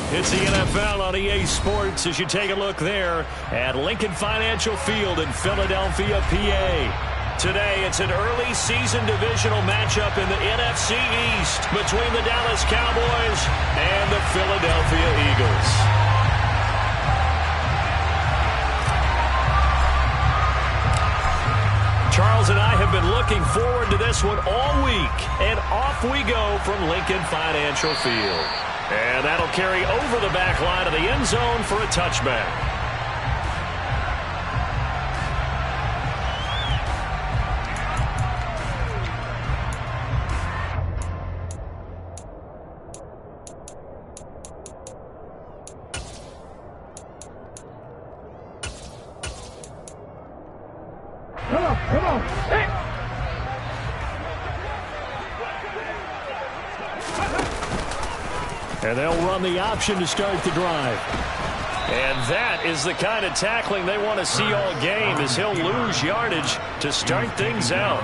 It's the NFL on EA Sports as you take a look there at Lincoln Financial Field in Philadelphia, PA. Today, it's an early season divisional matchup in the NFC East between the Dallas Cowboys and the Philadelphia Eagles. Charles and I have been looking forward to this one all week, and off we go from Lincoln Financial Field. And that'll carry over the back line of the end zone for a touchback. Come on. Hey. And they'll run the option to start the drive. And that is the kind of tackling they want to see all game, as he'll lose yardage to start things out.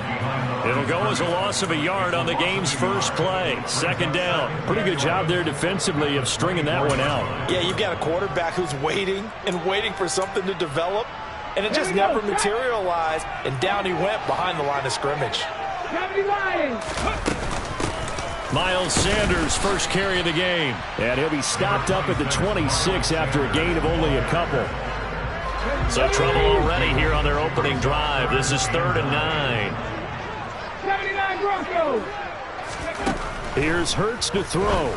It'll go as a loss of a yard on the game's first play. Second down. Pretty good job there defensively of stringing that one out. Yeah, you've got a quarterback who's waiting and waiting for something to develop, and it just never materialized, and down he went behind the line of scrimmage. Miles Sanders, first carry of the game. And he'll be stopped up at the 26 after a gain of only a couple. So trouble already here on their opening drive. This is 3rd and 9. 79 Broncos. Here's Hurts to throw.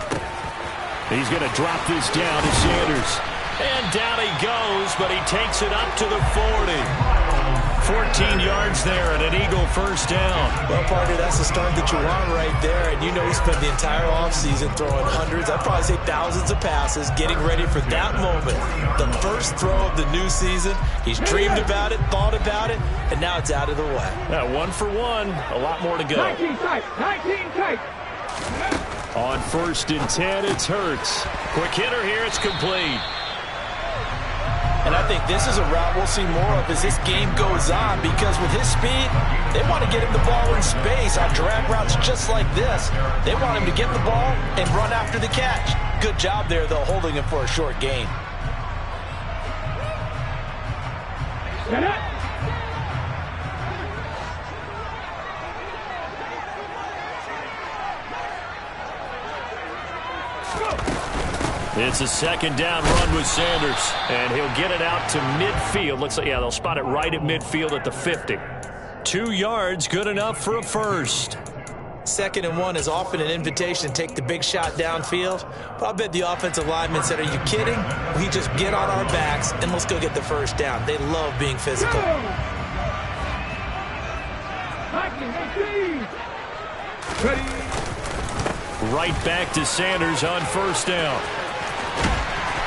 He's going to drop this down to Sanders. And down he goes, but he takes it up to the 40. 14 yards there and an Eagle first down. Well, partner, that's the start that you want right there. And you know he spent the entire offseason throwing hundreds, I'd probably say thousands of passes, getting ready for that moment. The first throw of the new season. He's dreamed about it, thought about it, and now it's out of the way. Yeah, 1 for 1. A lot more to go. 19 tight. 19 tight. On 1st and 10, it's Hurts. Quick hitter here, it's complete. And I think this is a route we'll see more of as this game goes on, because with his speed, they want to get him the ball in space on drag routes just like this. They want him to get the ball and run after the catch. Good job there, though, holding him for a short gain. Set up. It's a second down run with Sanders, and he'll get it out to midfield. Looks like, yeah, they'll spot it right at midfield at the 50. 2 yards, good enough for a first. 2nd and 1 is often an invitation to take the big shot downfield. But I bet the offensive lineman said, are you kidding? We just get on our backs and let's go get the first down. They love being physical. Right back to Sanders on first down.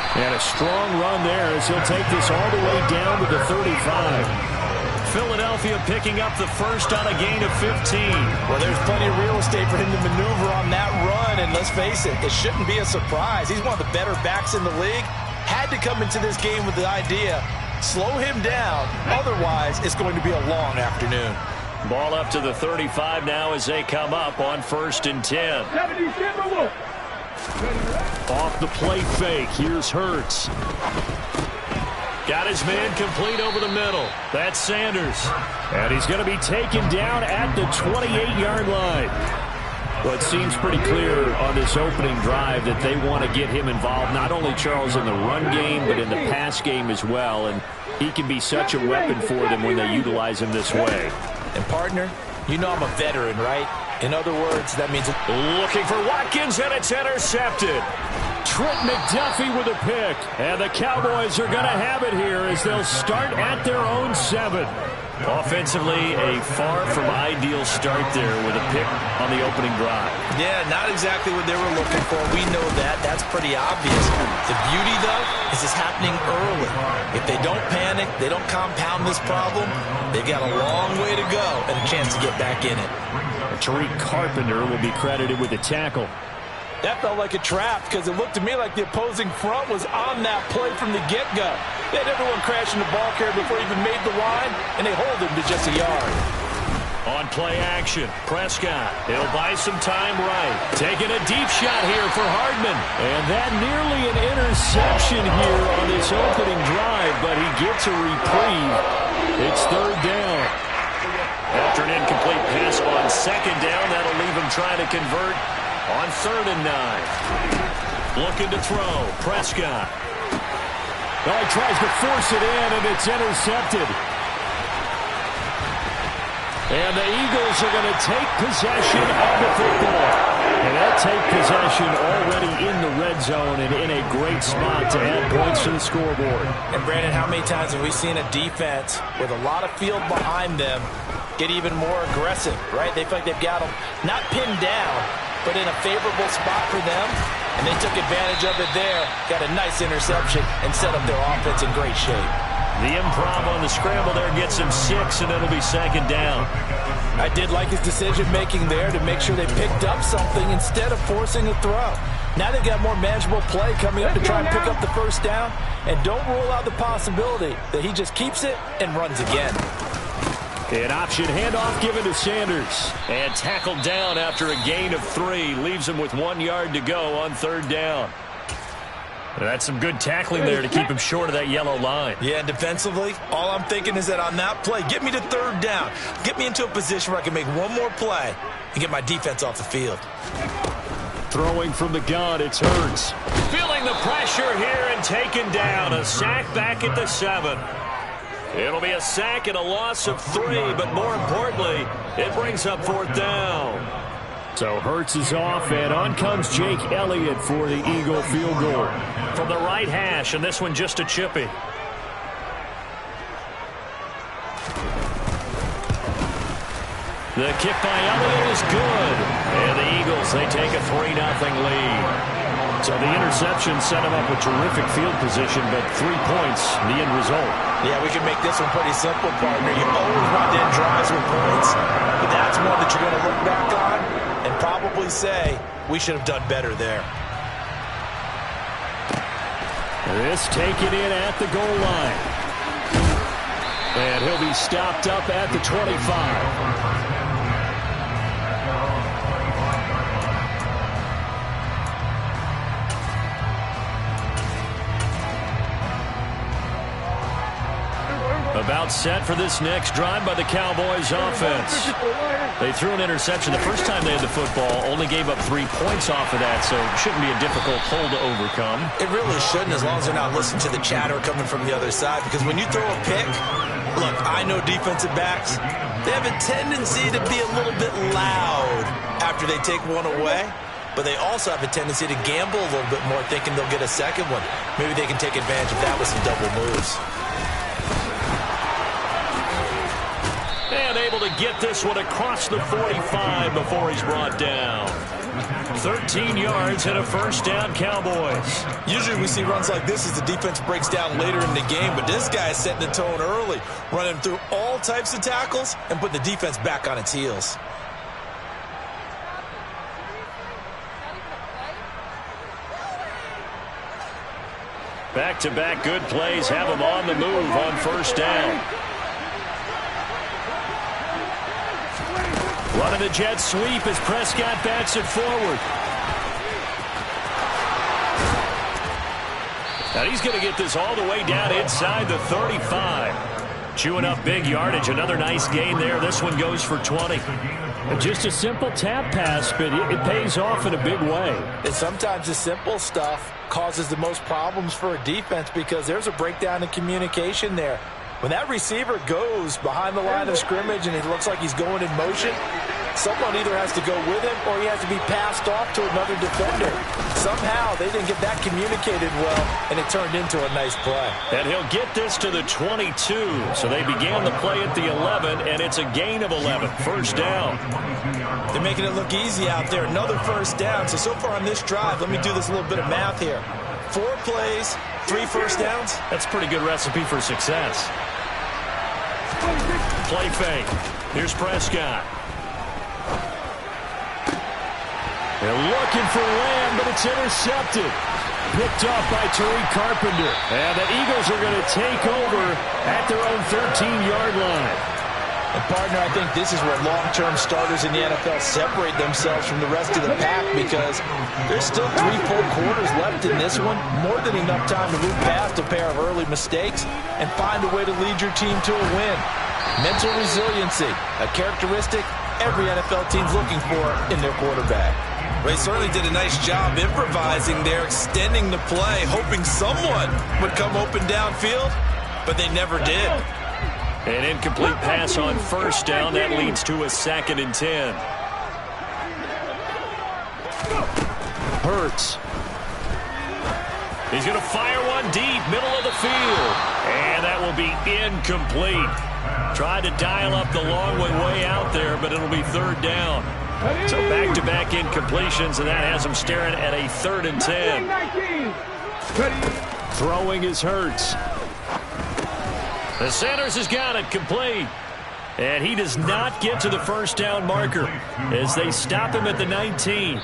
And a strong run there as he'll take this all the way down to the 35. Philadelphia picking up the first on a gain of 15. Well, there's plenty of real estate for him to maneuver on that run, and let's face it, it shouldn't be a surprise. He's one of the better backs in the league. Had to come into this game with the idea, slow him down, otherwise it's going to be a long afternoon. Ball up to the 35 now as they come up on 1st and 10. Off the play fake, here's Hurts. Got his man complete over the middle. That's Sanders. And he's going to be taken down at the 28-yard line. Well, it seems pretty clear on this opening drive that they want to get him involved, not only, Charles, in the run game, but in the pass game as well. And he can be such a weapon for them when they utilize him this way. And, partner, you know I'm a veteran, right? In other words, that means... Looking for Watkins, and it's intercepted. Trent McDuffie with a pick. And the Cowboys are going to have it here as they'll start at their own 7. Offensively, a far from ideal start there with a pick on the opening drive. Yeah, not exactly what they were looking for. We know that. That's pretty obvious. The beauty, though, is it's happening early. If they don't panic, they don't compound this problem, they've got a long way to go and a chance to get back in it. Tariq Carpenter will be credited with the tackle. That felt like a trap because it looked to me like the opposing front was on that play from the get-go. They had everyone crashing the ball carrier before he even made the line, and they hold him to just a yard. On play action, Prescott. He'll buy some time right. Taking a deep shot here for Hardman. And that nearly an interception here on this opening drive, but he gets a reprieve. It's third down. After an incomplete pass on second down, that'll leave him trying to convert on 3rd and 9. Looking to throw, Prescott. Well, he tries to force it in, and it's intercepted. And the Eagles are going to take possession of the football. And they'll take possession already in the red zone and in a great spot to add points to the scoreboard. And, Brandon, how many times have we seen a defense with a lot of field behind them get even more aggressive, right? They feel like they've got them not pinned down, but in a favorable spot for them. And they took advantage of it there, got a nice interception, and set up their offense in great shape. The improv on the scramble there gets him 6, and it'll be 2nd down. I did like his decision-making there to make sure they picked up something instead of forcing a throw. Now they've got more manageable play coming up to try and pick up the 1st down, and don't rule out the possibility that he just keeps it and runs again. An option handoff given to Sanders. And tackled down after a gain of 3. Leaves him with 1 yard to go on 3rd down. That's some good tackling there to keep him short of that yellow line. Yeah, and defensively, all I'm thinking is that on that play, get me to 3rd down. Get me into a position where I can make one more play and get my defense off the field. Throwing from the gun, it's Hurts. Feeling the pressure here and taken down. A sack back at the 7. It'll be a sack and a loss of 3, but more importantly, it brings up 4th down. So Hurts is off, and on comes Jake Elliott for the Eagle field goal. From the right hash, and this one just a chippy. The kick by Elliott is good. And the Eagles, they take a 3-0 lead. So the interception set him up with terrific field position, but 3 points, the end result. Yeah, we can make this one pretty simple, partner. You always want to end drives with points, but that's one that you're going to look back on and probably say, we should have done better there. This taken in at the goal line. And he'll be stopped up at the 25. About set for this next drive by the Cowboys offense. They threw an interception the first time they had the football, only gave up 3 points off of that, so it shouldn't be a difficult hole to overcome. It really shouldn't, as long as they're not listening to the chatter coming from the other side, because when you throw a pick, look, I know defensive backs, they have a tendency to be a little bit loud after they take one away, but they also have a tendency to gamble a little bit more, thinking they'll get a second one. Maybe they can take advantage of that with some double moves. And able to get this one across the 45 before he's brought down. 13 yards and a 1st down, Cowboys. Usually we see runs like this as the defense breaks down later in the game, but this guy is setting the tone early, running through all types of tackles and putting the defense back on its heels. Back-to-back good plays have him on the move on 1st down. Running the jet sweep as Prescott bats it forward. Now he's going to get this all the way down inside the 35. Chewing up big yardage. Another nice gain there. This one goes for 20. Just a simple tap pass, but it pays off in a big way. And sometimes the simple stuff causes the most problems for a defense because there's a breakdown in communication there. When that receiver goes behind the line of scrimmage and it looks like he's going in motion, someone either has to go with him or he has to be passed off to another defender. Somehow they didn't get that communicated well, and it turned into a nice play. And he'll get this to the 22. So they began the play at the 11, and it's a gain of 11. 1st down. They're making it look easy out there. Another 1st down. So far on this drive, let me do this little bit of math here. 4 plays, 3 1st downs. That's a pretty good recipe for success. Play fake. Here's Prescott. They're looking for Lamb, but it's intercepted. Picked off by Tariq Carpenter. And the Eagles are going to take over at their own 13-yard line. And, partner, I think this is where long-term starters in the NFL separate themselves from the rest of the pack because there's still 3 full quarters left in this one. More than enough time to move past a pair of early mistakes and find a way to lead your team to a win. Mental resiliency, a characteristic every NFL team's looking for in their quarterback. They certainly did a nice job improvising there, extending the play, hoping someone would come open downfield, but they never did. An incomplete pass on first down. That leads to a 2nd and 10. Hurts. He's going to fire one deep, middle of the field. And that will be incomplete. Tried to dial up the long way out there, but it'll be 3rd down. So back-to-back incompletions, and that has him staring at a 3rd and 10. Throwing is Hurts. The Sanders has got it complete. And he does not get to the first down marker as they stop him at the 19.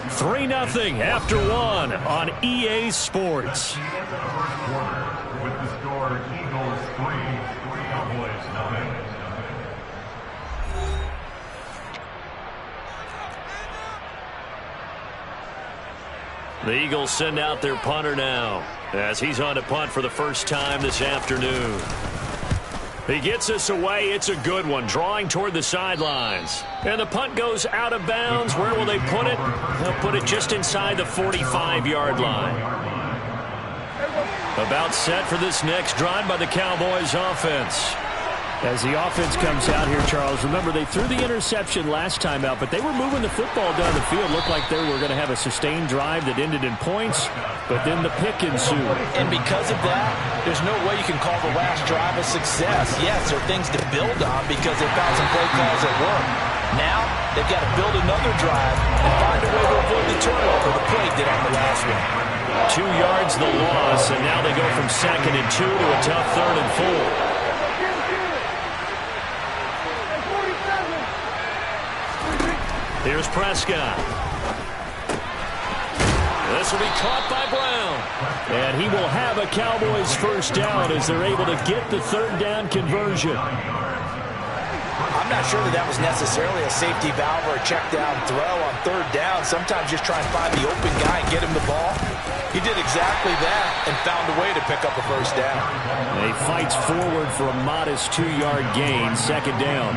3-0 after 1 on EA Sports. The Eagles send out their punter now as he's on to punt for the first time this afternoon. He gets us away. It's a good one, drawing toward the sidelines. And the punt goes out of bounds. Where will they put it? They'll put it just inside the 45-yard line. About set for this next drive by the Cowboys offense. As the offense comes out here, Charles, remember they threw the interception last time out, but they were moving the football down the field. Looked like they were going to have a sustained drive that ended in points, but then the pick ensued. And because of that, there's no way you can call the last drive a success. Yes, there are things to build on because they found some play calls that work. Now, they've got to build another drive and find a way to avoid the turnover the play did on the last one. 2 yards the loss, and now they go from 2nd and 2 to a tough 3rd and 4. Here's Prescott. This will be caught by Brown. And he will have a Cowboys first down as they're able to get the 3rd down conversion. I'm not sure that was necessarily a safety valve or a check down throw on 3rd down. Sometimes just try and find the open guy and get him the ball. He did exactly that and found a way to pick up a first down. And he fights forward for a modest 2-yard gain, 2nd down.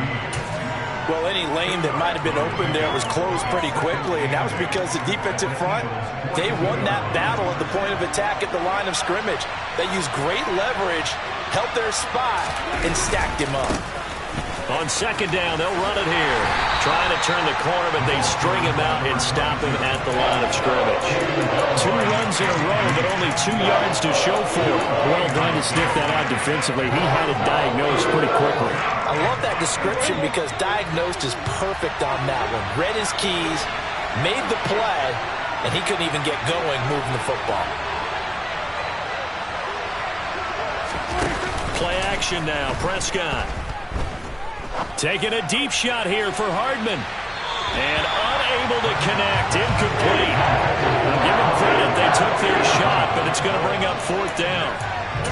Well, any lane that might have been open there was closed pretty quickly, and that was because the defensive front, they won that battle at the point of attack at the line of scrimmage. They used great leverage, held their spot, and stacked him up. On 2nd down, they'll run it here. Trying to turn the corner, but they string him out and stop him at the line of scrimmage. 2 runs in a row, but only 2 yards to show for it. Well done to sniff that out defensively. He had it diagnosed pretty quickly. I love that description because diagnosed is perfect on that one. Read his keys, made the play, and he couldn't even get going moving the football. Play action now, Prescott. Taking a deep shot here for Hardman. And unable to connect. Incomplete. I'll give them credit. They took their shot, but it's going to bring up 4th down.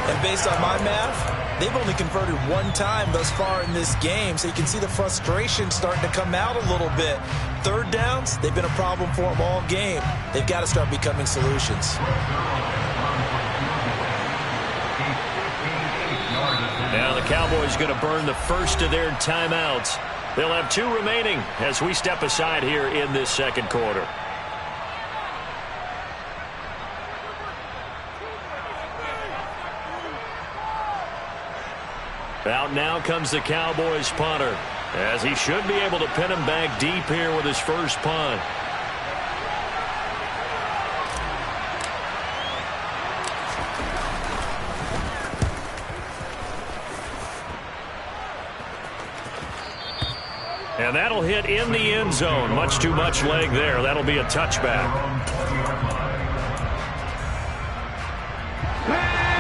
And based on my math, they've only converted 1 time thus far in this game, so you can see the frustration starting to come out a little bit. 3rd downs, they've been a problem for them all game. They've got to start becoming solutions. Now the Cowboys going to burn the first of their timeouts. They'll have 2 remaining as we step aside here in this 2nd quarter. Out now comes the Cowboys punter, as he should be able to pin him back deep here with his first punt. And that'll hit in the end zone. Much too much leg there. That'll be a touchback.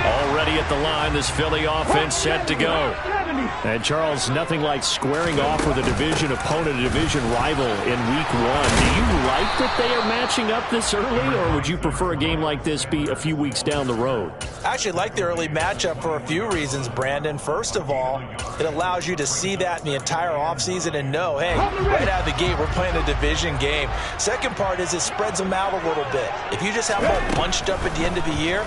Already ready at the line. This Philly offense set to go. And, Charles, nothing like squaring off with a division opponent, a division rival in week 1. Do you like that they are matching up this early, or would you prefer a game like this be a few weeks down the road? I actually like the early matchup for a few reasons, Brandon. First of all, it allows you to see that in the entire offseason and know, hey, right out of the gate, we're playing a division game. Second part is it spreads them out a little bit. If you just have them all bunched up at the end of the year,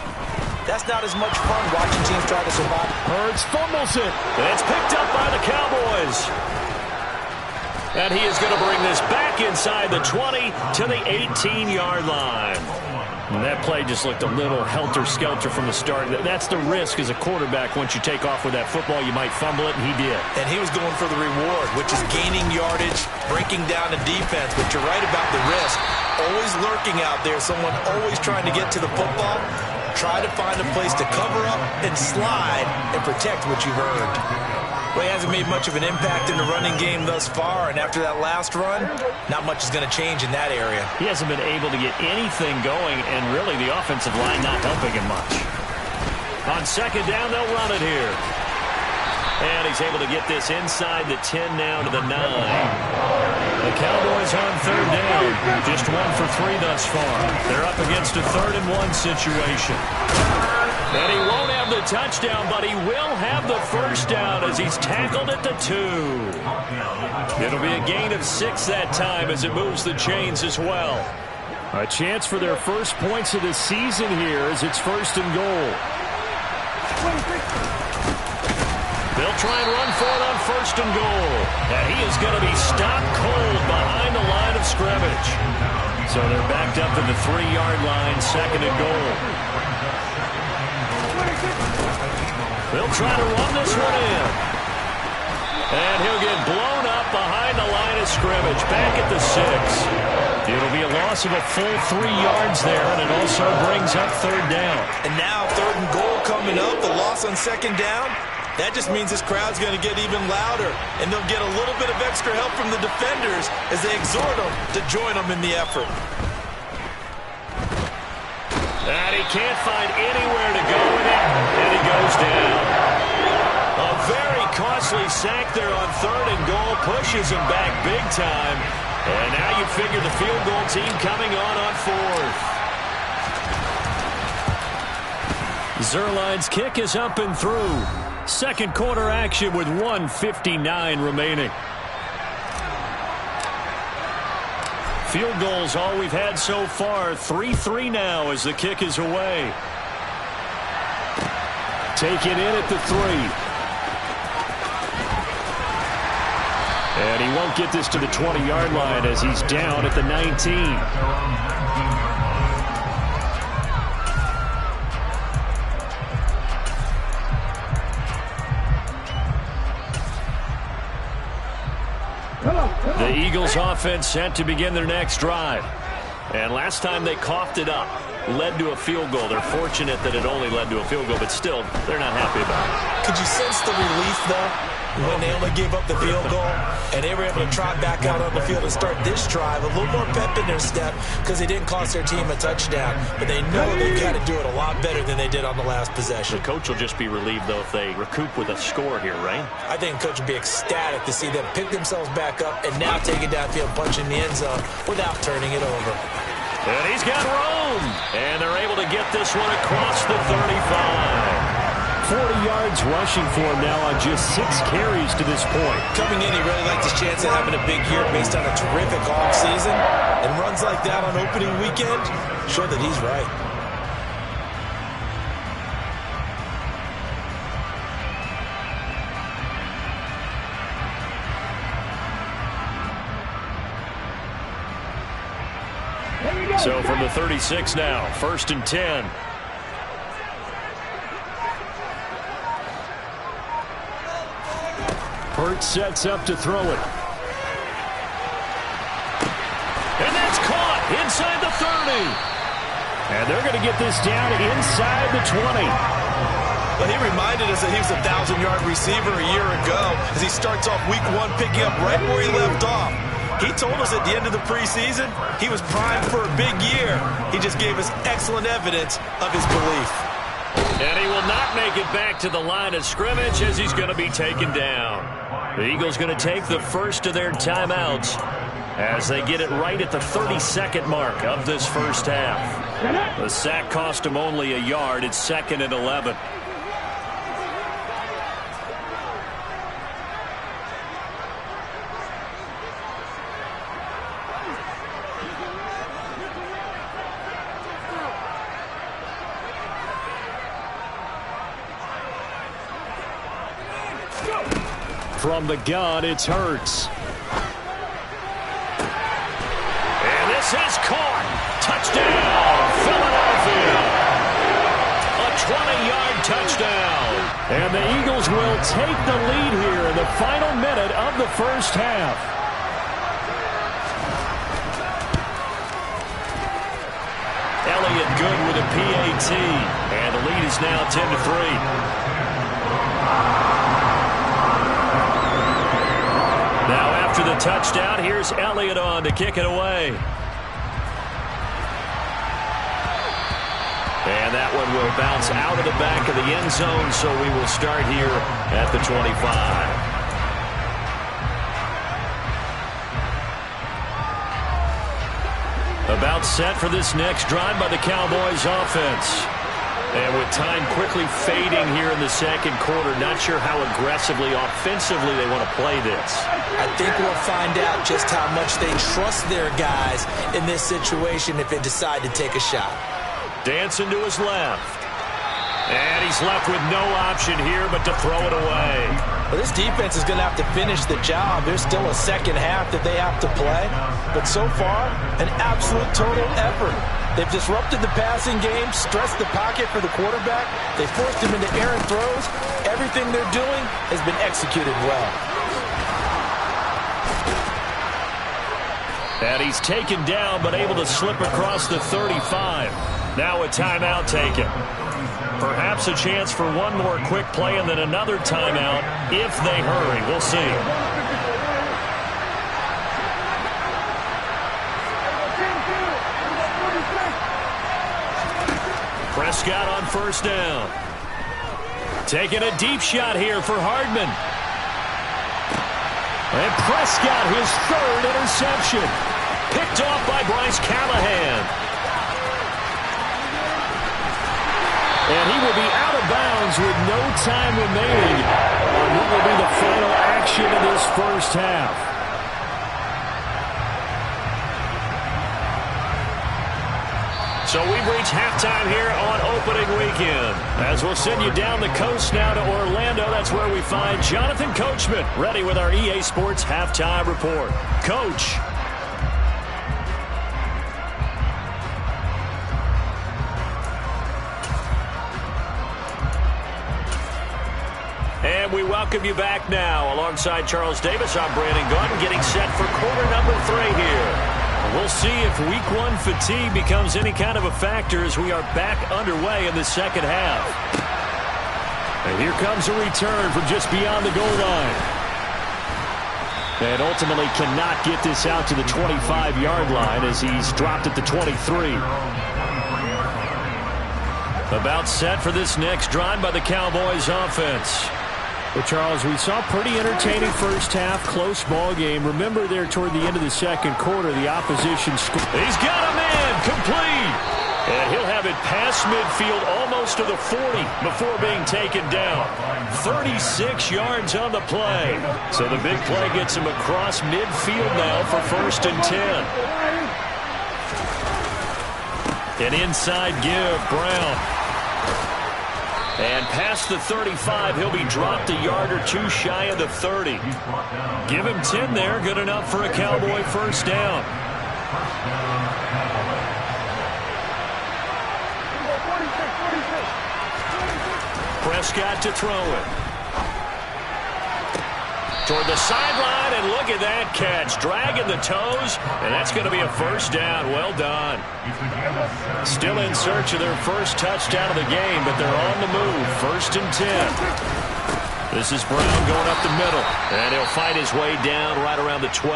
that's not as much fun watching teams try to survive. Hurts fumbles it. It's picked up by the Cowboys. And he is going to bring this back inside the 20 to the 18-yard line. And that play just looked a little helter-skelter from the start. That's the risk as a quarterback. Once you take off with that football, you might fumble it, and he did. And he was going for the reward, which is gaining yardage, breaking down the defense. But you're right about the risk. Always lurking out there, someone always trying to get to the football. Try to find a place to cover up and slide and protect what you've earned. Well, he hasn't made much of an impact in the running game thus far, and after that last run, not much is going to change in that area. He hasn't been able to get anything going, and really the offensive line not helping him much. On second down, they'll run it here. And he's able to get this inside the 10 now to the 9. The Cowboys on third down. Just 1 for 3 thus far. They're up against a 3rd and 1 situation. And he won't have the touchdown, but he will have the first down as he's tackled at the 2. It'll be a gain of 6 that time as it moves the chains as well. A chance for their first points of the season here as it's 1st and goal. They'll try and run for it on 1st and goal. And he is going to be stopped cold behind the line of scrimmage. So they're backed up to the 3-yard line, 2nd and goal. They'll try to run this one in. And he'll get blown up behind the line of scrimmage, back at the 6. It'll be a loss of a full 3 yards there, and it also brings up 3rd down. And now 3rd and goal coming up, the loss on 2nd down. That just means this crowd's going to get even louder, and they'll get a little bit of extra help from the defenders as they exhort them to join them in the effort. And he can't find anywhere to go with it, and he goes down. A very costly sack there on 3rd and goal, pushes him back big time. And now you figure the field goal team coming on 4th. Zuerlein's kick is up and through. 2nd quarter action with 1:59 remaining. Field goals all we've had so far. 3-3 now as the kick is away. Taken in at the 3. And he won't get this to the 20-yard line as he's down at the 19. The Eagles offense set to begin their next drive. And last time they coughed it up, led to a field goal. They're fortunate that it only led to a field goal, but still, they're not happy about it. Could you sense the relief, though, when they only gave up the field goal and they were able to trot back out on the field and start this drive? A little more pep in their step because they didn't cost their team a touchdown, but they know they've got to do it a lot better than they did on the last possession. The coach will just be relieved, though, if they recoup with a score here, right? I think the coach would be ecstatic to see them pick themselves back up and now take it downfield, punch in the end zone without turning it over. And he's got room. And they're able to get this one across the 35. 40 yards rushing for him now on just 6 carries to this point. Coming in, he really liked his chance of having a big year based on a terrific offseason. And runs like that on opening weekend show that he's right. So from the 36 now, 1st and 10. Hurts sets up to throw it. And that's caught inside the 30. And they're going to get this down inside the 20. But he reminded us that he was a 1,000-yard receiver a year ago as he starts off week 1 picking up right where he left off. He told us at the end of the preseason he was primed for a big year. He just gave us excellent evidence of his belief. And he will not make it back to the line of scrimmage as he's going to be taken down. The Eagles going to take the first of their timeouts as they get it right at the 32nd mark of this first half. The sack cost him only a yard. It's 2nd and 11. From the gun, it's Hurts. And this is caught. Touchdown, Philadelphia. A 20-yard touchdown. And the Eagles will take the lead here in the final minute of the first half. Elliott good with a PAT. And the lead is now 10-3. Now after the touchdown, here's Elliott on to kick it away. And that one will bounce out of the back of the end zone, so we will start here at the 25. About set for this next drive by the Cowboys offense. And with time quickly fading here in the second quarter, not sure how aggressively, offensively they want to play this. I think we'll find out just how much they trust their guys in this situation if they decide to take a shot. Dancing to his left. And he's left with no option here but to throw it away. Well, this defense is going to have to finish the job. There's still a second half that they have to play. But so far, an absolute total effort. They've disrupted the passing game, stressed the pocket for the quarterback. They forced him into errant throws. Everything they're doing has been executed well. And he's taken down but able to slip across the 35. Now a timeout taken. Perhaps a chance for one more quick play and then another timeout if they hurry. We'll see. Prescott on first down. Taking a deep shot here for Hardman. And Prescott, his third interception. Picked off by Bryce Callahan. And he will be out of bounds with no time remaining on what will be the final action of this first half. So we've reached halftime here on opening weekend. As we'll send you down the coast now to Orlando, that's where we find Jonathan Coachman ready with our EA Sports Halftime Report. Coach. And we welcome you back now. Alongside Charles Davis, I'm Brandon Gaudin, getting set for quarter number 3 here. We'll see if week 1 fatigue becomes any kind of a factor as we are back underway in the second half. And here comes a return from just beyond the goal line. And ultimately cannot get this out to the 25-yard line as he's dropped at the 23. About set for this next drive by the Cowboys offense. Well, Charles, we saw a pretty entertaining first half, close ball game. Remember there toward the end of the second quarter, the opposition scored. He's got a man, complete. And he'll have it past midfield almost to the 40 before being taken down. 36 yards on the play. So the big play gets him across midfield now for 1st and 10. An inside give, Brown. And past the 35, he'll be dropped a yard or two shy of the 30. Give him 10 there, good enough for a Cowboy first down. Prescott to throw it. Toward the sideline, and look at that catch. Dragging the toes, and that's going to be a first down. Well done. Still in search of their first touchdown of the game, but they're on the move. 1st and 10. This is Brown going up the middle, and he'll fight his way down right around the 12.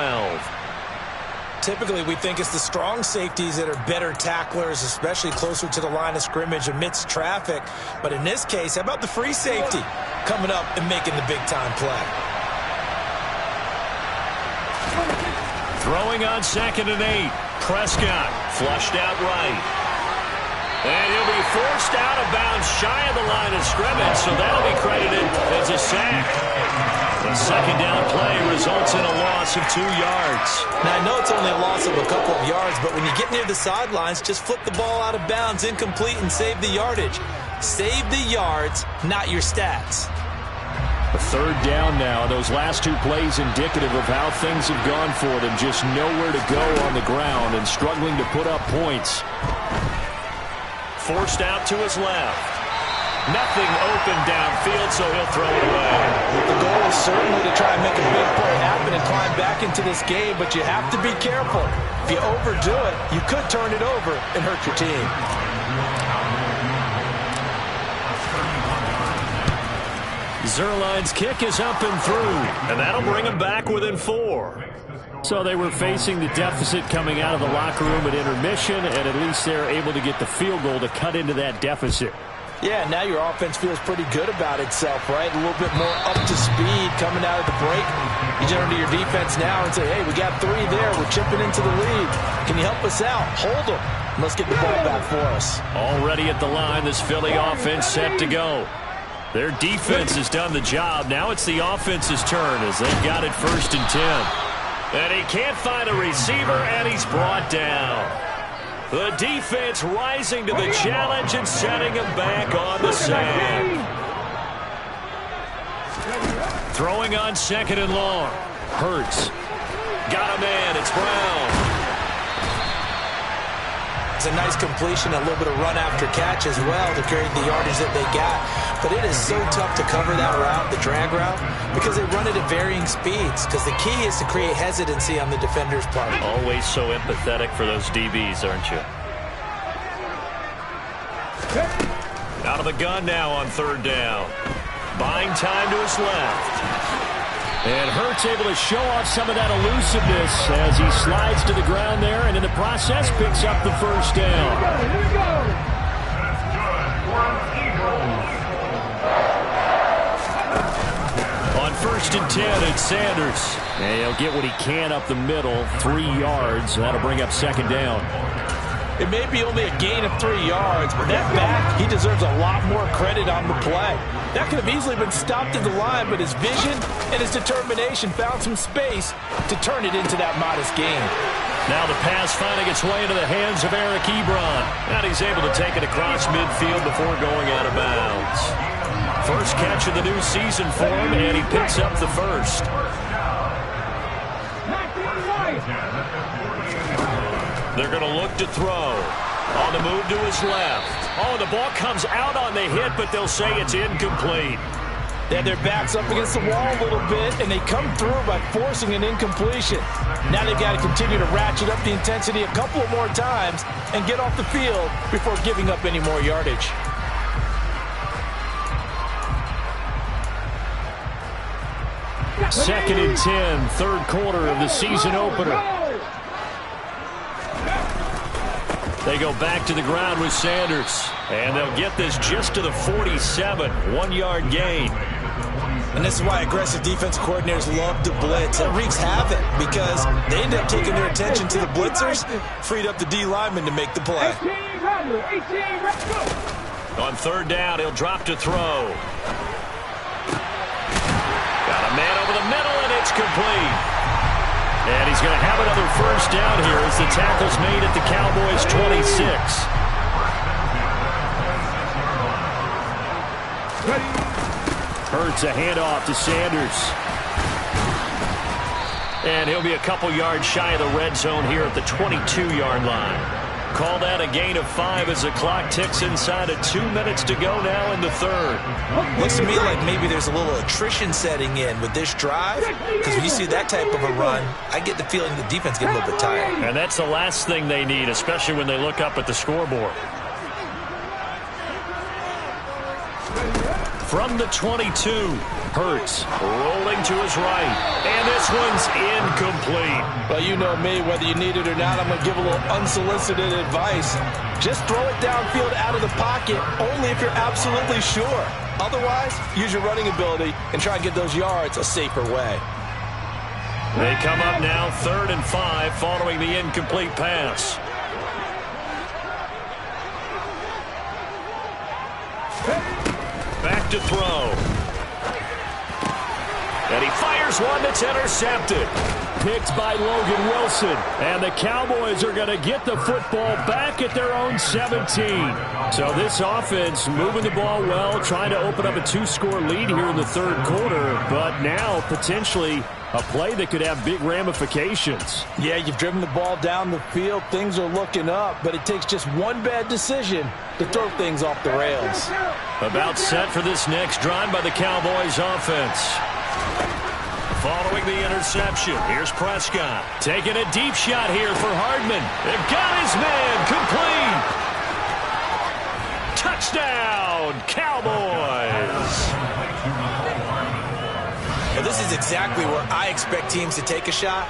Typically, we think it's the strong safeties that are better tacklers, especially closer to the line of scrimmage amidst traffic. But in this case, how about the free safety coming up and making the big-time play? Throwing on 2nd and 8. Prescott flushed out right. And he'll be forced out of bounds shy of the line of scrimmage, so that'll be credited as a sack. The second down play results in a loss of 2 yards. Now, I know it's only a loss of a couple of yards, but when you get near the sidelines, just flip the ball out of bounds, incomplete, and save the yardage. Save the yards, not your stats. A 3rd down now. Those last 2 plays indicative of how things have gone for them. Just nowhere to go on the ground and struggling to put up points. Forced out to his left. Nothing open downfield, so he'll throw it away. The goal is certainly to try and make a big play happen and climb back into this game, but you have to be careful. If you overdo it, you could turn it over and hurt your team. Zuerlein's kick is up and through, and that'll bring him back within 4. So they were facing the deficit coming out of the locker room at intermission, and at least they're able to get the field goal to cut into that deficit. Yeah, now your offense feels pretty good about itself, right? A little bit more up to speed coming out of the break. You turn to your defense now and say, hey, we got 3 there. We're chipping into the lead. Can you help us out? Hold them. Let's get the ball back for us. Already at the line, this Philly offense set to go. Their defense has done the job. Now it's the offense's turn as they've got it 1st and 10. And he can't find a receiver, and he's brought down. The defense rising to the challenge and setting him back on the sand. Throwing on 2nd and long. Hurts. Got a man. It's Brown. It's a nice completion, a little bit of run after catch as well to carry the yardage that they got. But it is so tough to cover that route, the drag route, because they run it at varying speeds. Because the key is to create hesitancy on the defender's part. Always so empathetic for those DBs, aren't you? Out of the gun now on 3rd down. Buying time to his left. And Hurts able to show off some of that elusiveness as he slides to the ground there, and in the process picks up the 1st down. Here we go. On 1st and 10, it's Sanders. And he'll get what he can up the middle, 3 yards. That'll bring up 2nd down. It may be only a gain of 3 yards, but that back, he deserves a lot more credit on the play. That could have easily been stopped at the line, but his vision and his determination found some space to turn it into that modest gain. Now the pass finding its way into the hands of Eric Ebron. And he's able to take it across midfield before going out of bounds. First catch of the new season for him, and he picks up the 1st. They're going to look to throw. On the move to his left. Oh, the ball comes out on the hit, but they'll say it's incomplete. They had their backs up against the wall a little bit, and they come through by forcing an incompletion. Now they've got to continue to ratchet up the intensity a couple of more times and get off the field before giving up any more yardage. Second and 10, 3rd quarter of the season opener. They go back to the ground with Sanders. And they'll get this just to the 47. 1-yard gain. And this is why aggressive defense coordinators love to blitz. It wreaks havoc because they end up taking their attention to the blitzers, freed up the D lineman to make the play. 18, let's go. On 3rd down, he'll drop to throw. Got a man over the middle, and it's complete. And he's going to have another 1st down here as the tackle's made at the Cowboys' 26. Hurts a handoff to Sanders. And he'll be a couple yards shy of the red zone here at the 22-yard line. Call that a gain of 5 as the clock ticks inside of 2 minutes to go now in the 3rd. Looks to me like maybe there's a little attrition setting in with this drive, because when you see that type of a run, I get the feeling the defense gets a little bit tired. And that's the last thing they need, especially when they look up at the scoreboard. From the 22, Hurts rolling to his right. And this one's incomplete. Well, you know me, whether you need it or not, I'm going to give a little unsolicited advice. Just throw it downfield out of the pocket, only if you're absolutely sure. Otherwise, use your running ability and try and get those yards a safer way. They come up now 3rd and 5 following the incomplete pass. Back to throw. And he fires one that's intercepted. Picked by Logan Wilson. And the Cowboys are going to get the football back at their own 17. So this offense moving the ball well, trying to open up a 2-score lead here in the 3rd quarter. But now potentially a play that could have big ramifications. Yeah, you've driven the ball down the field. Things are looking up, but it takes just one bad decision to throw things off the rails. About set for this next drive by the Cowboys offense. Following the interception, here's Prescott. Taking a deep shot here for Hardman. They've got his man complete. Touchdown, Cowboys. Well, this is exactly where I expect teams to take a shot.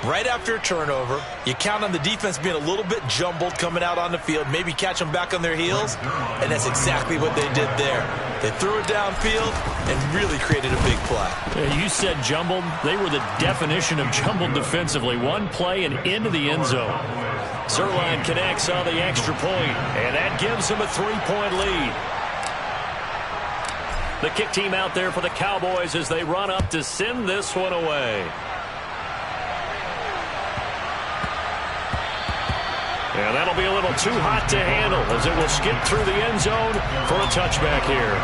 Right after a turnover, you count on the defense being a little bit jumbled coming out on the field, maybe catch them back on their heels, and that's exactly what they did there. They threw it downfield and really created a big play. You said jumbled. They were the definition of jumbled defensively. One play and into the end zone. Zuerlein connects on the extra point, and that gives them a 3-point lead. The kick team out there for the Cowboys as they run up to send this one away. And that'll be a little too hot to handle as it will skip through the end zone for a touchback here.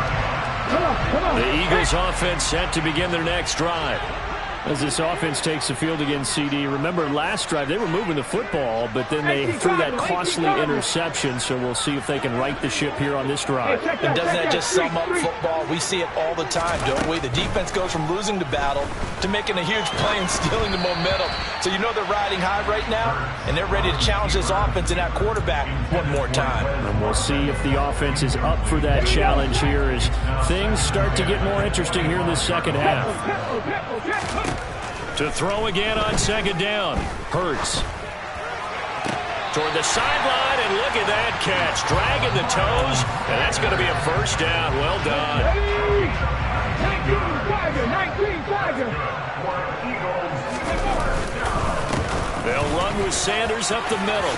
The Eagles offense set to begin their next drive. As this offense takes the field against CD, remember last drive they were moving the football, but then they threw that costly interception, so we'll see if they can right the ship here on this drive. And doesn't that just sum up football? We see it all the time, don't we? The defense goes from losing the battle to making a huge play and stealing the momentum. So you know they're riding high right now, and they're ready to challenge this offense and that quarterback one more time. And we'll see if the offense is up for that challenge here as things start to get more interesting here in the second half. To throw again on second down. Hurts. Toward the sideline, and look at that catch. Dragging the toes, and that's going to be a first down. Well done. 19 Tiger. They'll run with Sanders up the middle.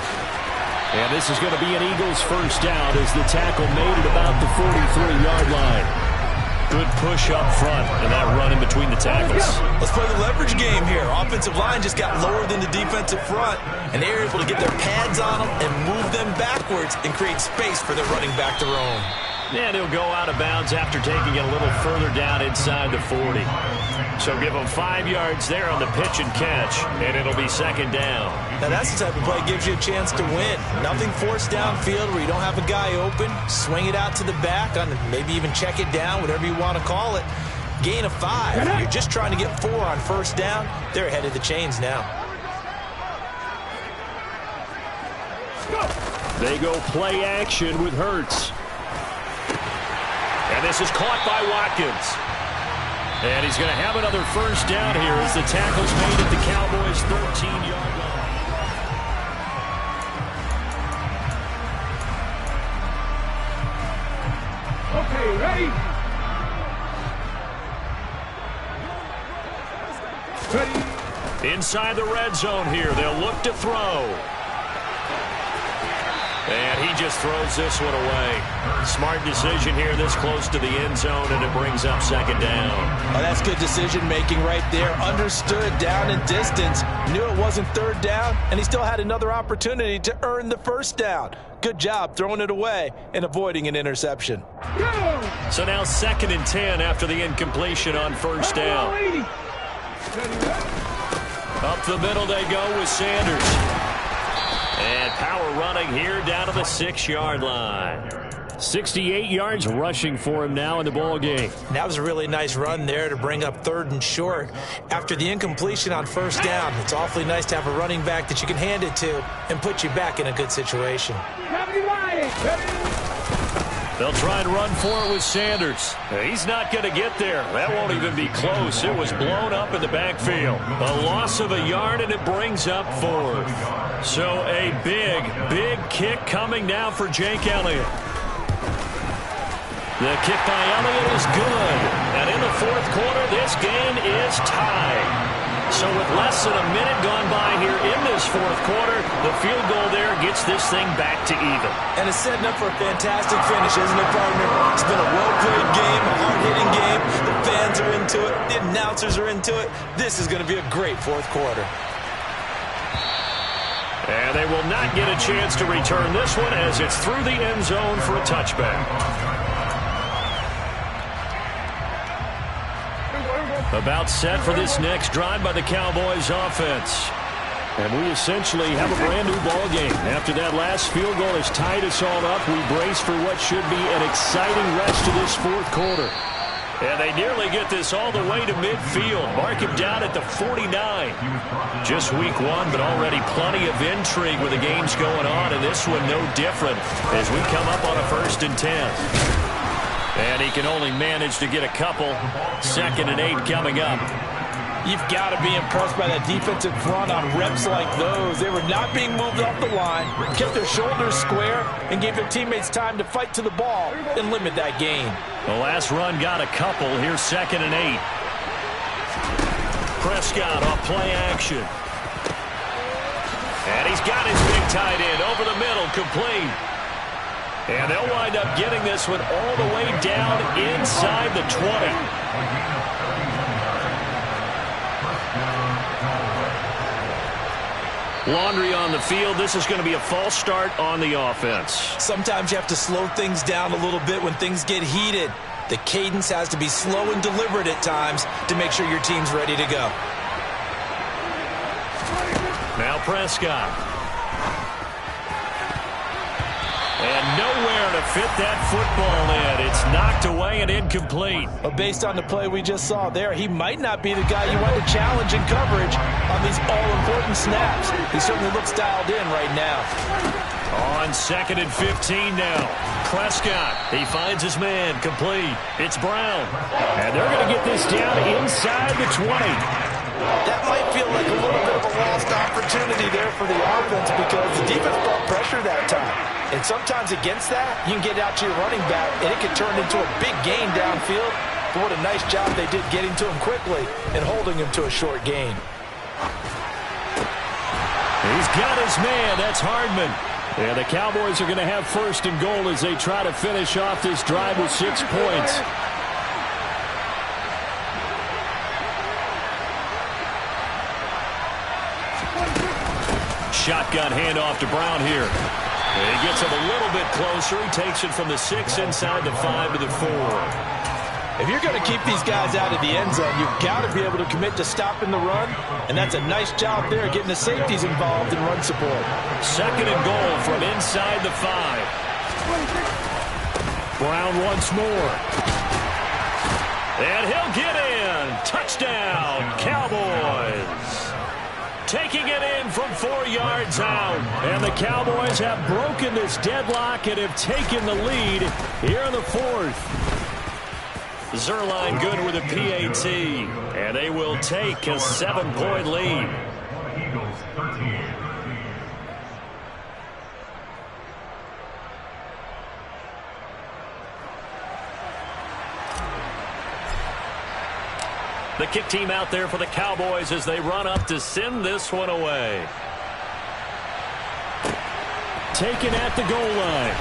And this is going to be an Eagles first down as the tackle made at about the 43-yard line. Good push up front and that run in between the tackles. Let's play the leverage game here. Offensive line just got lower than the defensive front, and they were able to get their pads on them and move them backwards and create space for their running back to roam. And he'll go out of bounds after taking it a little further down inside the 40. So give him 5 yards there on the pitch and catch, and it'll be second down. Now that's the type of play gives you a chance to win. Nothing forced downfield where you don't have a guy open. Swing it out to the back, on maybe even check it down, whatever you want to call it. Gain of 5. You're just trying to get 4 on first down. They're ahead of the chains now. They go play action with Hurts. And this is caught by Watkins. And he's going to have another first down here as the tackle's made at the Cowboys' 13-yard line. Okay, ready? Inside the red zone here, they'll look to throw. And he just throws this one away. Smart decision here this close to the end zone, and it brings up second down. Oh, that's good decision-making right there. Understood down and distance. Knew it wasn't third down, and he still had another opportunity to earn the first down. Good job throwing it away and avoiding an interception. So now second and 10 after the incompletion on first down. Up the middle they go with Sanders. And power running here down to the 6-yard line. 68 yards rushing for him now in the ball game. That was a really nice run there to bring up third and short. After the incompletion on first down, it's awfully nice to have a running back that you can hand it to and put you back in a good situation. They'll try and run for it with Sanders. He's not going to get there. That won't even be close. It was blown up in the backfield. A loss of a yard, and it brings up 4th. So a big, big kick coming now for Jake Elliott. The kick by Elliott is good. And in the 4th quarter, this game is tied. So with less than a minute gone by here in this 4th quarter, the field goal there gets this thing back to even. And it's setting up for a fantastic finish, isn't it, partner? It's been a well-played game, a hard-hitting game. The fans are into it. The announcers are into it. This is going to be a great 4th quarter. And they will not get a chance to return this one as it's through the end zone for a touchback. About set for this next drive by the Cowboys offense. And we essentially have a brand new ball game. After that last field goal has tied us all up, we brace for what should be an exciting rest of this 4th quarter. And they nearly get this all the way to midfield. Mark him down at the 49. Just week 1, but already plenty of intrigue with the games going on, and this one no different as we come up on a 1st and 10. And he can only manage to get a couple. 2nd and 8 coming up. You've got to be impressed by that defensive front on reps like those. They were not being moved off the line, kept their shoulders square, and gave their teammates time to fight to the ball and limit that gain. The last run got a couple. Here's 2nd and 8. Prescott off play action. And he's got his big tight end over the middle, complete. And they'll wind up getting this one all the way down inside the 20. Laundry on the field. This is going to be a false start on the offense. Sometimes you have to slow things down a little bit when things get heated. The cadence has to be slow and deliberate at times to make sure your team's ready to go. Now Prescott. And nowhere to fit that football in. It's knocked away and incomplete. But based on the play we just saw there, he might not be the guy you want to challenge in coverage on these all-important snaps. He certainly looks dialed in right now. On 2nd and 15 now. Prescott, he finds his man, complete. It's Brown. And they're going to get this down inside the 20. That might feel like a little bit of a lost opportunity there for the offense because the defense brought pressure that time. And sometimes against that, you can get out to your running back, and it can turn into a big gain downfield. But what a nice job they did getting to him quickly and holding him to a short gain. He's got his man. That's Hardman. And the Cowboys are going to have 1st and goal as they try to finish off this drive with 6 points. Shotgun handoff to Brown here. And he gets him a little bit closer. He takes it from the 6 inside the 5 to the 4. If you're going to keep these guys out of the end zone, you've got to be able to commit to stopping the run. And that's a nice job there, getting the safeties involved in run support. 2nd and goal from inside the 5. Brown once more. And he'll get in. Touchdown, Cowboys. Taking it in from 4 yards out. And the Cowboys have broken this deadlock and have taken the lead here in the 4th. Zuerlein good with a PAT. And they will take a 7-point lead. The kick team out there for the Cowboys as they run up to send this one away. Taken at the goal line.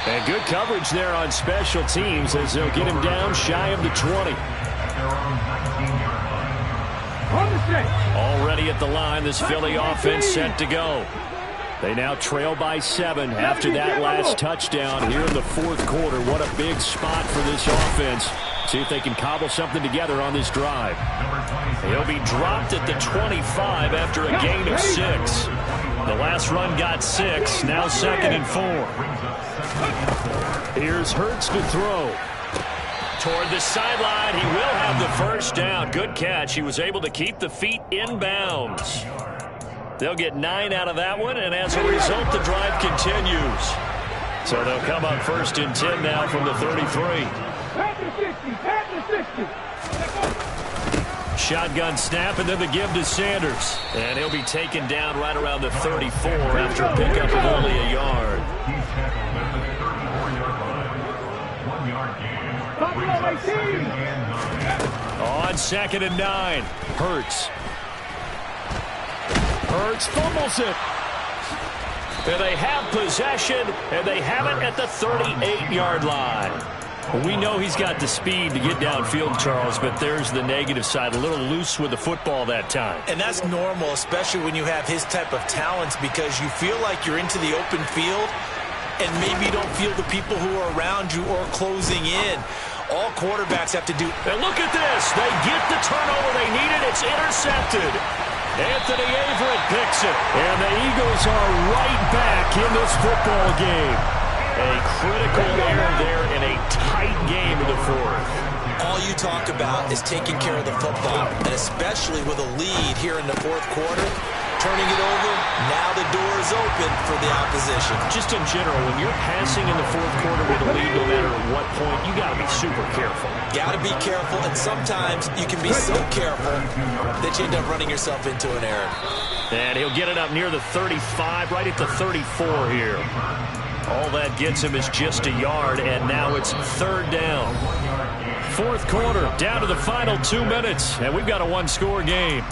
And good coverage there on special teams as they'll get him down shy of the 20. Already at the line, this Philly offense set to go. They now trail by 7 after that last touchdown here in the 4th quarter. What a big spot for this offense. See if they can cobble something together on this drive. He'll be dropped at the 25 after a gain of 6. The last run got 6. Now 2nd and 4. Here's Hurts to throw. Toward the sideline. He will have the 1st down. Good catch. He was able to keep the feet in bounds. They'll get 9 out of that one, and as a result, the drive continues. So they'll come up 1st and 10 now from the 33. Back to 60. Back to 60. Shotgun snap, and then the give to Sanders. And he'll be taken down right around the 34 after a pickup of only a yard. On 2nd and 9, Hurts. Hurts fumbles it. And they have possession, and they have it at the 38-yard line. We know he's got the speed to get downfield, Charles, but there's the negative side. A little loose with the football that time. And that's normal, especially when you have his type of talents, because you feel like you're into the open field, and maybe you don't feel the people who are around you or closing in. All quarterbacks have to do. And look at this. They get the turnover they needed. It's intercepted. Anthony Averett picks it. And the Eagles are right back in this football game. A critical error there in a tight game in the 4th. All you talk about is taking care of the football, and especially with a lead here in the 4th quarter. Turning it over, now the door is open for the opposition. Just in general, when you're passing in the 4th quarter with a lead, no matter at what point, you got to be super careful. Got to be careful, and sometimes you can be so careful that you end up running yourself into an error. And he'll get it up near the 35, right at the 34 here. All that gets him is just a yard, and now it's 3rd down. 4th quarter, down to the final 2 minutes, and we've got a one-score game.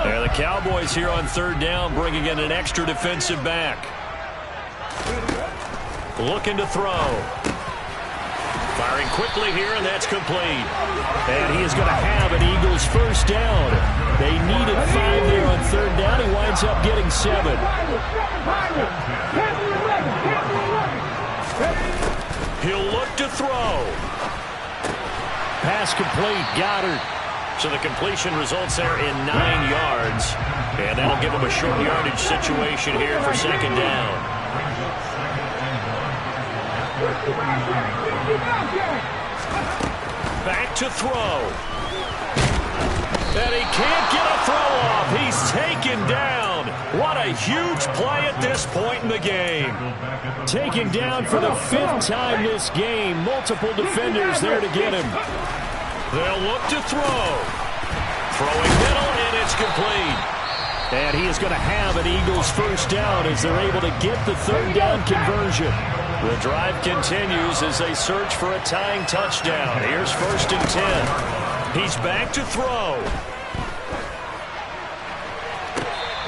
And the Cowboys here on 3rd down, bringing in an extra defensive back. Looking to throw. Firing quickly here, and that's complete. And he is going to have an Eagles 1st down. They needed 5 there on 3rd down. He winds up getting 7. He'll look to throw. Pass complete. Goddard. So the completion results there in 9 yards. And that'll give him a short yardage situation here for 2nd down. Back to throw. And he can't get a throw off. He's taken down. What a huge play at this point in the game. Taken down for the 5th time this game. Multiple defenders there to get him. They'll look to throw. Throwing middle, and it's complete. And he is going to have an Eagles 1st down as they're able to get the 3rd down conversion. The drive continues as they search for a tying touchdown. Here's 1st and 10. He's back to throw.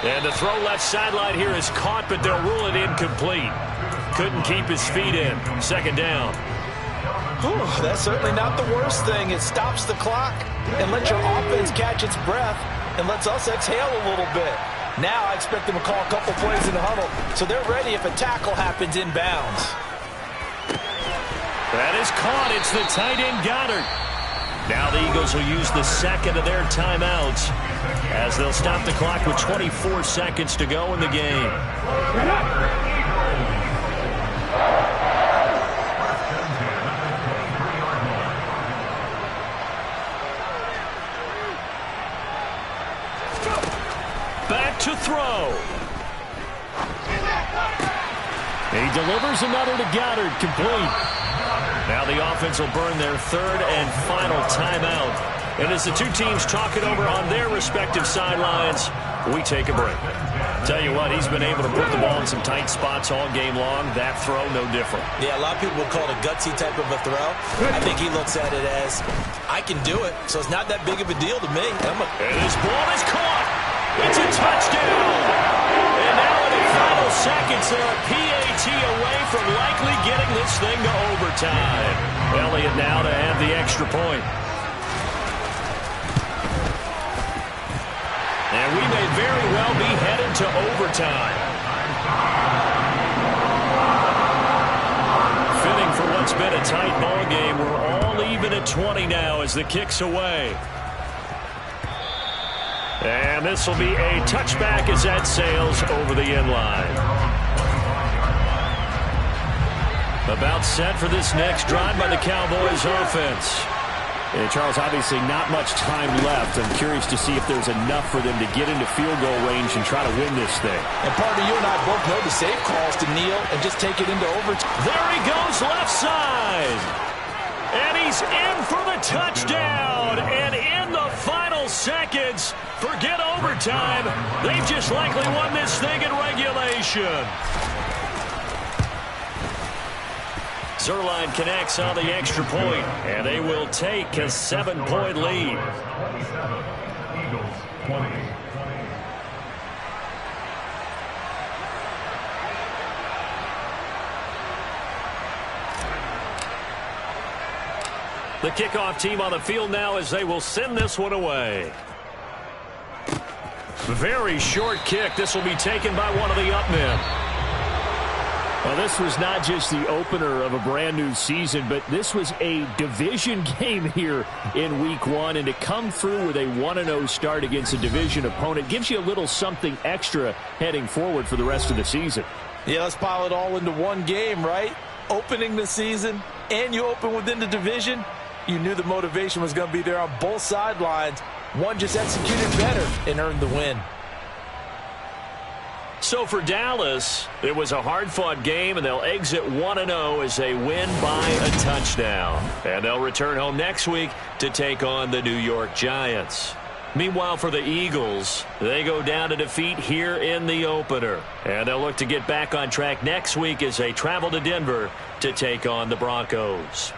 And the throw left sideline here is caught, but they'll rule it incomplete. Couldn't keep his feet in. 2nd down. Whew, that's certainly not the worst thing. It stops the clock and lets your offense catch its breath and lets us exhale a little bit. Now I expect them to call a couple plays in the huddle, so they're ready if a tackle happens inbounds. That is caught. It's the tight end Goddard. Now the Eagles will use the 2nd of their timeouts as they'll stop the clock with 24 seconds to go in the game. Back to throw. He delivers another to Goddard, complete. Now the offense will burn their 3rd and final timeout. And as the two teams talk it over on their respective sidelines, we take a break. Tell you what, he's been able to put the ball in some tight spots all game long. That throw, no different. Yeah, a lot of people would call it a gutsy type of a throw. I think he looks at it as, I can do it, so it's not that big of a deal to me. And his ball is caught. It's a touchdown. And now in the final seconds, they're a PAT away from likely getting this thing to overtime. Elliott now to have the extra point. And we may very well be headed to overtime. Fitting for what's been a tight ball game. We're all even at 20 now as the kick's away. And this will be a touchback as that sails over the end line. About set for this next drive by the Cowboys offense. And Charles, obviously not much time left. I'm curious to see if there's enough for them to get into field goal range and try to win this thing. And partner, you and I both know the safe calls to kneel and just take it into overtime. There he goes, left side. And he's in for the touchdown. And in the final seconds, forget overtime. They've just likely won this thing in regulation. Zuerlein connects on the extra point, and they will take a 7-point lead. The kickoff team on the field now as they will send this one away. Very short kick. This will be taken by one of the up men. Well, this was not just the opener of a brand new season, but this was a division game here in week 1. And to come through with a 1-0 start against a division opponent gives you a little something extra heading forward for the rest of the season. Yeah, let's pile it all into one game, right? Opening the season, and you open within the division. You knew the motivation was going to be there on both sidelines. One just executed better and earned the win. So for Dallas, it was a hard-fought game, and they'll exit 1-0 as they win by a touchdown. And they'll return home next week to take on the New York Giants. Meanwhile, for the Eagles, they go down to defeat here in the opener. And they'll look to get back on track next week as they travel to Denver to take on the Broncos.